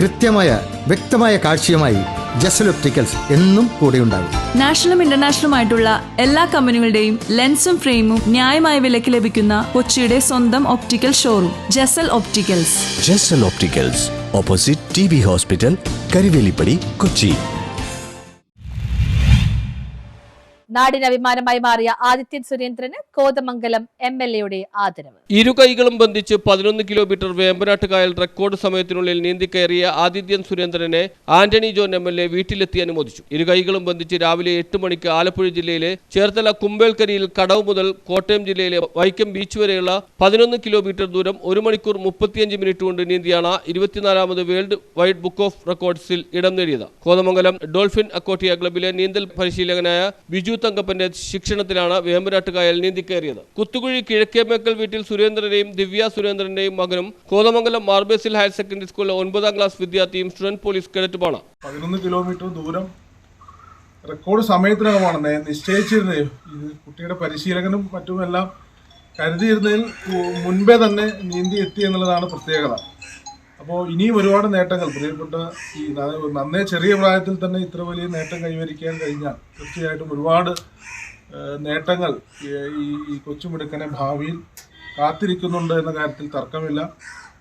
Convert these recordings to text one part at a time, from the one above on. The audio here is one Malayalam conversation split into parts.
വ്യക്തമായ കാഴ്ചയുമായി ജസൽ ഒപ്റ്റിക്കൽസ് എന്നും കൂടെയുണ്ടാകും. നാഷണലും ഇന്റർനാഷണലുമായിട്ടുള്ള എല്ലാ കമ്പനികളുടെയും ലെൻസും ഫ്രെയിമും ന്യായമായ വിലയ്ക്ക് ലഭിക്കുന്ന കൊച്ചിയുടെ സ്വന്തം optical showroom Jasal opticals. Jasal opticals, opposite TB hospital, Karivelippady, Kochi. നാടിന് അഭിമാനമായി മാറിയ ആദിത്യൻ സുരേന്ദ്രന് കോതമംഗലം MLA ആദരവ്. ഇരു കൈകളും ബന്ധിച്ച് 11 കിലോമീറ്റർ വേമ്പനാട്ട് കായൽ റെക്കോർഡ് സമയത്തിനുള്ളിൽ നീന്തിക്കയറിയ ആദിത്യൻ സുരേന്ദ്രനെ ആന്റണി ജോൺ MLA വീട്ടിലെത്തി അനുമോദിച്ചു. ഇരു കൈകളും ബന്ധിച്ച് രാവിലെ 8 മണിക്ക് ആലപ്പുഴ ജില്ലയിലെ ചേർത്തല കുമ്പേൽക്കരിയിൽ കടവ് മുതൽ കോട്ടയം ജില്ലയിലെ വൈക്കം ബീച്ച് വരെയുള്ള 11 കിലോമീറ്റർ ദൂരം 1 മണിക്കൂർ 35 മിനിറ്റ് കൊണ്ട് നീന്തിയാണ് 24ാമത് വേൾഡ് വൈഡ് ബുക്ക് ഓഫ് റെക്കോർഡ്സിൽ ഇടം നേടിയത്. കോതമംഗലം ഡോൾഫിൻ അക്കോട്ടിയ ക്ലബിലെ നീന്തൽ പരിശീലകനായ ബിജു തങ്കപ്പന്റെ ശിക്ഷണത്തിലാണ് വേമ്പനാട്ട് കായൽ നീന്തിക്കയറിയത്. കുത്തുകുഴി കിഴക്കേമേക്കൽ വീട്ടിൽ സുരേന്ദ്രന്റെയും ദിവ്യ സുരേന്ദ്രന്റെയും മകനും കോതമംഗലം മാർബേസിൽ ഹയർ സെക്കൻഡറി സ്കൂളിലെ 9ാം ക്ലാസ് വിദ്യാർത്ഥിയും സ്റ്റുഡന്റ് പോലീസ് കേഡറ്റുമാണ്. 11 കിലോമീറ്റർ ദൂരം റെക്കോർഡ് സമയത്തിനകമാണ് നിശ്ചയിച്ചിരുന്നത്. ഇത് കുട്ടിയുടെ പരിശീലകനും മറ്റുമെല്ലാം കരുതിയിരുന്നതിൽ മുൻപേ തന്നെ നീന്തി എത്തി എന്നുള്ളതാണ് പ്രത്യേകത. അപ്പോൾ ഇനിയും ഒരുപാട് നേട്ടങ്ങൾ പ്രിയപ്പെട്ട ഈ നന്നേ ചെറിയ പ്രായത്തിൽ തന്നെ ഇത്ര വലിയ നേട്ടം കൈവരിക്കാൻ കഴിഞ്ഞാൽ തീർച്ചയായിട്ടും ഒരുപാട് നേട്ടങ്ങൾ ഈ കൊച്ചുമിടുക്കനെ ഭാവിയിൽ കാത്തിരിക്കുന്നുണ്ട് എന്ന കാര്യത്തിൽ തർക്കമില്ല.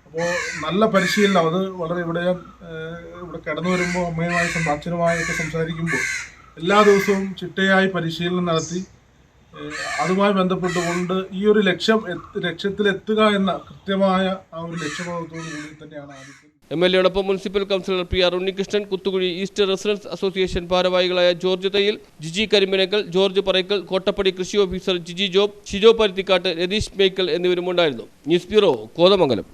അപ്പോൾ നല്ല പരിശീലനം, അത് വളരെ ഇവിടെ കടന്നു വരുമ്പോൾ അമ്മയുമായി അച്ഛനുമായൊക്കെ സംസാരിക്കുമ്പോൾ എല്ലാ ദിവസവും ചിട്ടയായി പരിശീലനം നടത്തി അതുമായി ബന്ധപ്പെട്ടുകൊണ്ട് ഈ ഒരു ലക്ഷ്യത്തിലെത്തുക എന്ന കൃത്യമായ ആ ഒരു ലക്ഷ്യബോധത്തോടു കൂടി തന്നെയാണ് ആദ്യം. MLA-യോടൊപ്പം municipal councillor PR Unnikrishnan, Kuthukuzhi east residents association ഭാരവാഹികളായ ജോർജ് തയ്യിൽ, ജിജി കരിമ്പനക്കൽ, ജോർജ് പറയ്ക്കൽ, കോട്ടപ്പടി കൃഷി ഓഫീസർ ജിജി ജോബ്, ഷിജോ പരുത്തിക്കാട്ട്, രതീഷ് മേയ്ക്കൽ എന്നിവരും ഉണ്ടായിരുന്നു. News bureau, Kothamangalam.